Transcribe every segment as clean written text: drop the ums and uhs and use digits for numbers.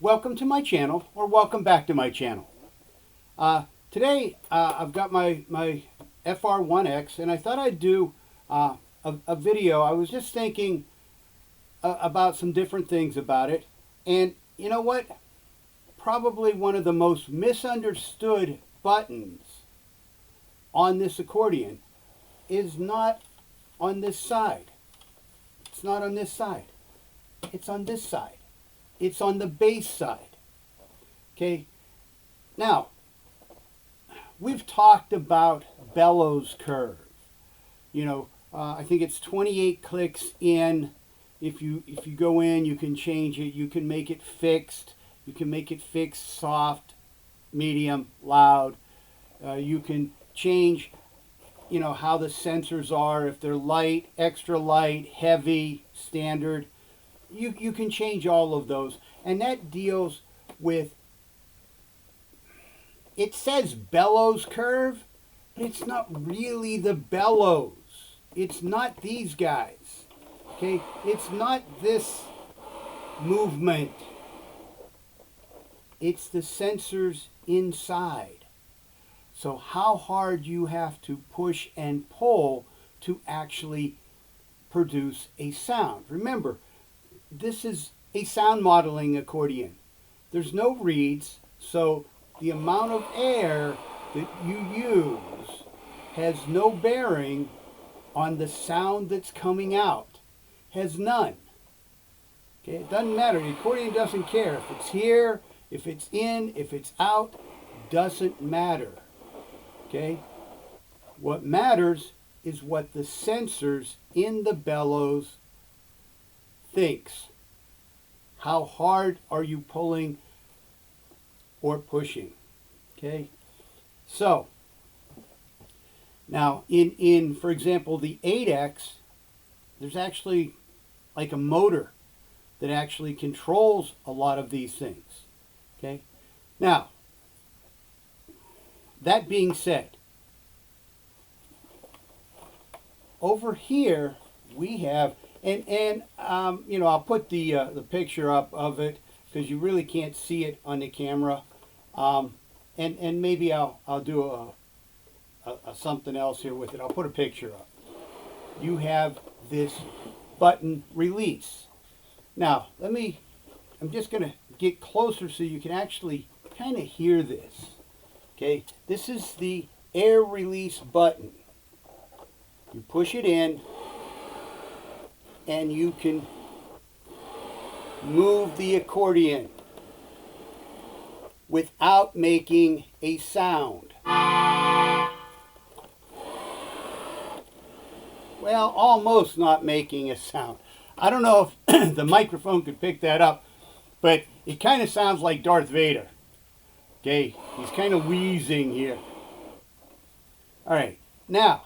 welcome to my channel, or welcome back to my channel. Today I've got my FR-1x, and I thought I'd do a video. I was just thinking about some different things about it, and you know what? Probably one of the most misunderstood buttons on this accordion is not on this side. It's not on this side. It's on this side. It's on the bass side. Okay? Now, we've talked about Bellows Curve. You know, I think it's 28 clicks in. If you go in, you can change it. You can make it fixed. You can make it fixed, soft, medium, loud. You can change, you know, how the sensors are. If they're light, extra light, heavy, standard. You can change all of those. And that deals with, it says Bellows Curve, but it's not really the bellows. It's not these guys. Okay? It's not this movement. It's the sensors inside. So how hard you have to push and pull to actually produce a sound. Remember, this is a sound modeling accordion. There's no reeds, so the amount of air that you use has no bearing on the sound that's coming out. Has none. Okay, it doesn't matter. The accordion doesn't care if it's here, if it's in, if it's out, doesn't matter. Okay? What matters is what the sensors in the bellows thinks. How hard are you pulling or pushing? Okay? So, now in for example, the 8X, there's actually like a motor that actually controls a lot of these things. Okay? Now, that being said, over here we have, and you know, I'll put the picture up of it because you really can't see it on the camera, and maybe I'll do a something else here with it. I'll put a picture up. You have this button release. Now I'm just going to get closer so you can actually kind of hear this. Okay, this is the air release button. You push it in and you can move the accordion without making a sound. Well, almost not making a sound. I don't know if the microphone could pick that up, but it kind of sounds like Darth Vader. Okay, he's kind of wheezing here. All right, now,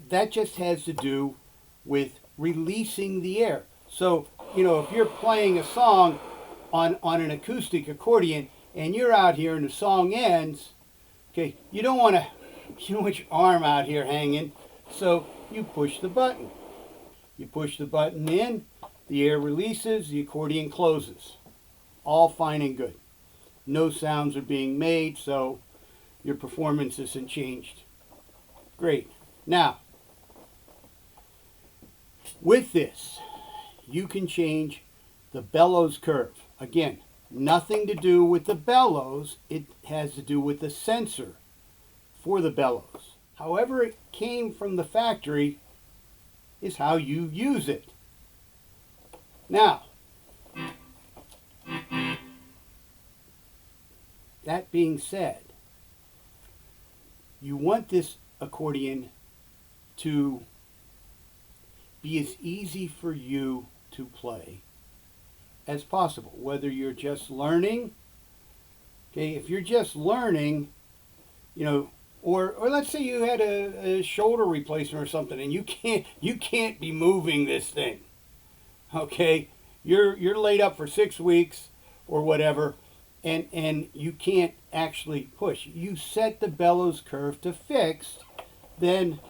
that just has to do with releasing the air. So, you know, if you're playing a song on an acoustic accordion and you're out here and the song ends, okay, you don't want your arm out here hanging, so you push the button. You push the button in, the air releases, the accordion closes. All fine and good. No sounds are being made, so your performance isn't changed. Great. Now, with this, you can change the bellows curve. Again, nothing to do with the bellows. It has to do with the sensor for the bellows. However it came from the factory is how you use it. Now, that being said, you want this accordion to be as easy for you to play as possible, whether you're just learning. Okay, if you're just learning, you know, or let's say you had a shoulder replacement or something, and you can't be moving this thing. Okay, you're laid up for 6 weeks or whatever, and you can't actually push. You set the bellows curve to fixed, then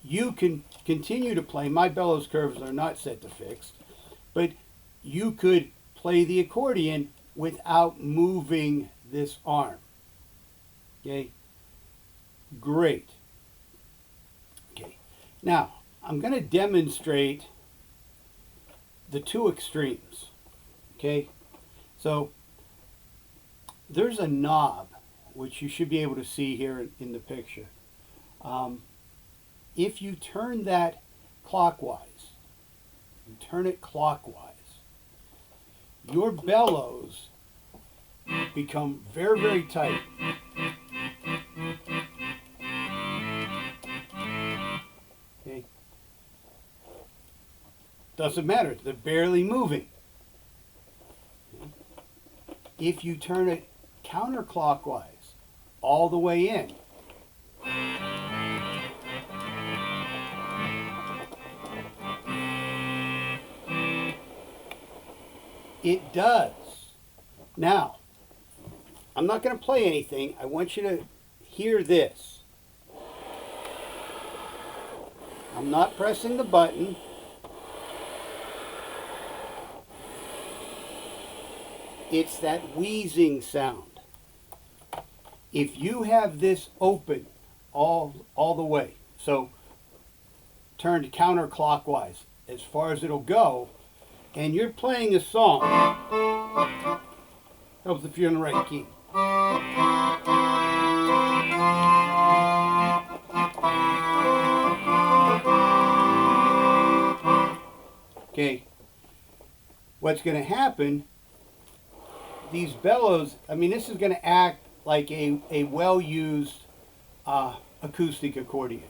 you can continue to play. My bellows curves are not set to fixed, but you could play the accordion without moving this arm. Okay, great. Okay, now I'm going to demonstrate the two extremes. Okay, so there's a knob which you should be able to see here in the picture. If you turn that clockwise, you turn it clockwise, your bellows become very, very tight. Okay. Doesn't matter, they're barely moving. If you turn it counterclockwise, all the way in, it does. Now, I'm not going to play anything. I want you to hear this. I'm not pressing the button. It's that wheezing sound. If you have this open all the way, so turned counterclockwise as far as it'll go, and you're playing a song, helps if you're in the right key. Okay, what's going to happen, these bellows, I mean, this is going to act like a well-used acoustic accordion.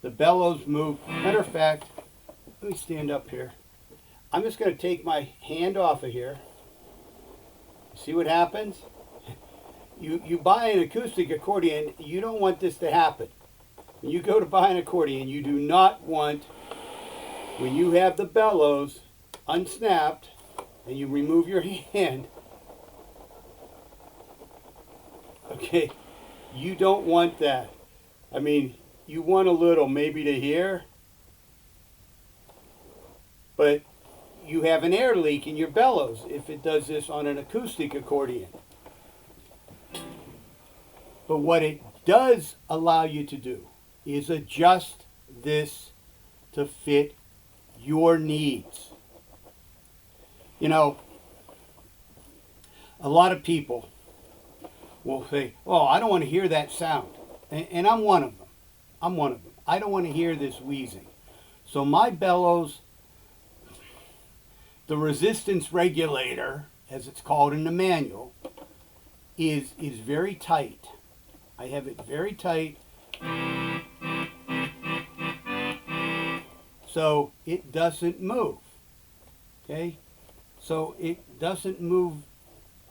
The bellows move. Matter of fact, let me stand up here. I'm just going to take my hand off of here. See what happens? You buy an acoustic accordion, you don't want this to happen. When you go to buy an accordion, you do not want, when you have the bellows unsnapped and you remove your hand, okay, you don't want that. I mean, you want a little maybe to here, but you have an air leak in your bellows if it does this on an acoustic accordion. But what it does allow you to do is adjust this to fit your needs. You know, a lot of people will say, oh, I don't want to hear that sound. And I'm one of them. I'm one of them. I don't want to hear this wheezing. So my bellows, the resistance regulator, as it's called in the manual, is very tight. I have it very tight, so it doesn't move. Okay? So it doesn't move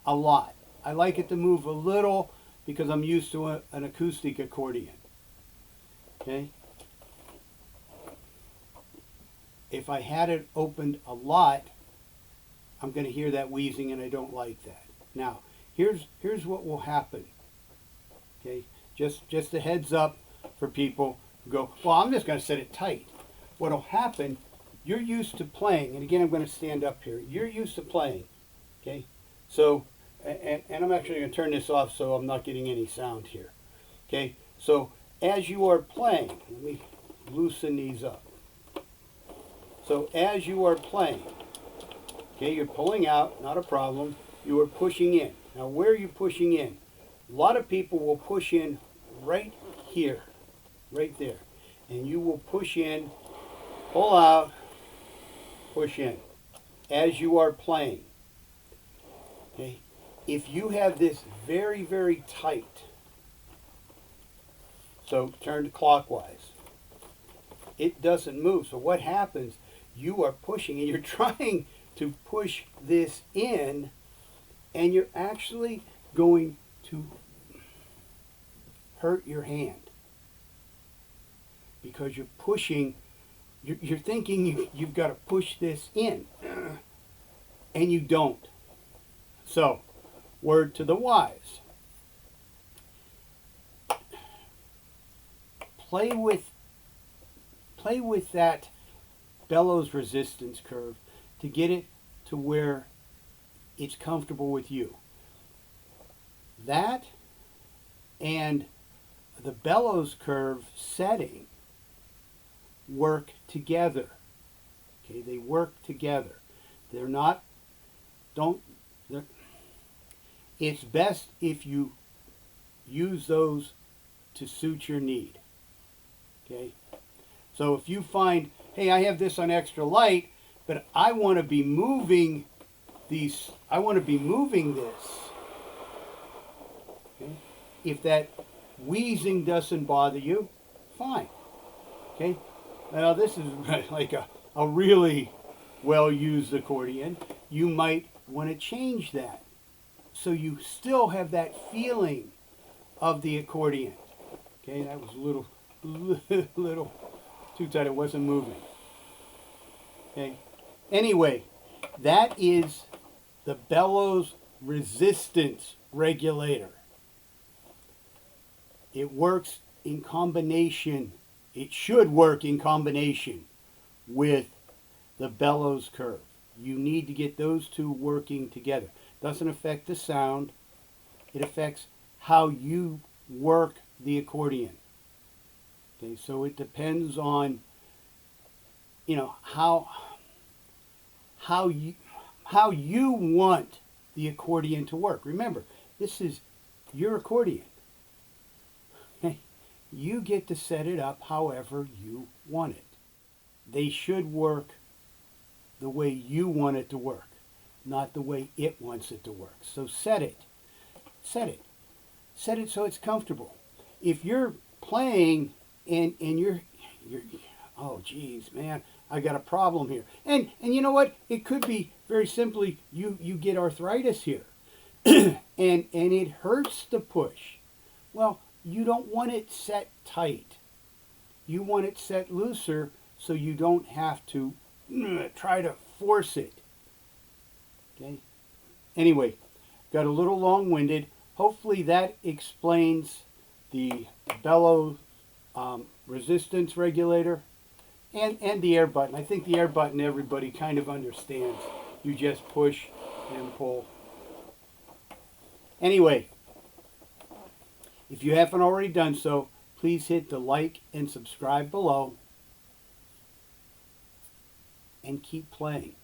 a lot. I like it to move a little because I'm used to an acoustic accordion. Okay? If I had it opened a lot, I'm going to hear that wheezing, and I don't like that. Now, here's what will happen. Okay? Just a heads up for people who go, well, I'm just going to set it tight. What'll happen, you're used to playing, and again, I'm going to stand up here. You're used to playing. Okay? So, and I'm actually going to turn this off so I'm not getting any sound here. Okay? So, as you are playing, let me loosen these up. So, as you are playing, okay, you're pulling out, not a problem. You are pushing in. Now, where are you pushing in? A lot of people will push in right here, right there. And you will push in, pull out, push in, as you are playing. Okay? If you have this very, very tight, so turned clockwise, it doesn't move. So what happens, you are pushing and you're trying to push this in, and you're actually going to hurt your hand because you're pushing, you're thinking you've got to push this in, and you don't. So, word to the wise. Play with play with that bellows resistance curve to get it to where it's comfortable with you. That and the bellows curve setting work together. Okay, they work together. They're not, it's best if you use those to suit your need. Okay, so if you find, hey, I have this on extra light, but I want to be moving these, I want to be moving this. Okay, if that wheezing doesn't bother you, fine. Okay, now this is like a really well used accordion. You might want to change that so you still have that feeling of the accordion. Okay, that was a little too tight, it wasn't moving. Okay, anyway, that is the Bellows Resistance Regulator. It works in combination, it should work in combination with the Bellows Curve. You need to get those two working together. Doesn't affect the sound, it affects how you work the accordion. Okay, so it depends on, you know, how you want the accordion to work. Remember, this is your accordion. Okay? You get to set it up however you want it. They should work the way you want it to work, not the way it wants it to work. So set it. Set it. Set it so it's comfortable. If you're playing and you're oh geez, man, I got a problem here. And you know what? It could be very simply you get arthritis here. and it hurts to push. Well, you don't want it set tight. You want it set looser so you don't have to try to force it. Okay? Anyway, got a little long-winded. Hopefully that explains the Bellows resistance regulator and the air button. I think the air button everybody kind of understands. You just push and pull. Anyway, if you haven't already done so, please hit the like and subscribe below and keep playing.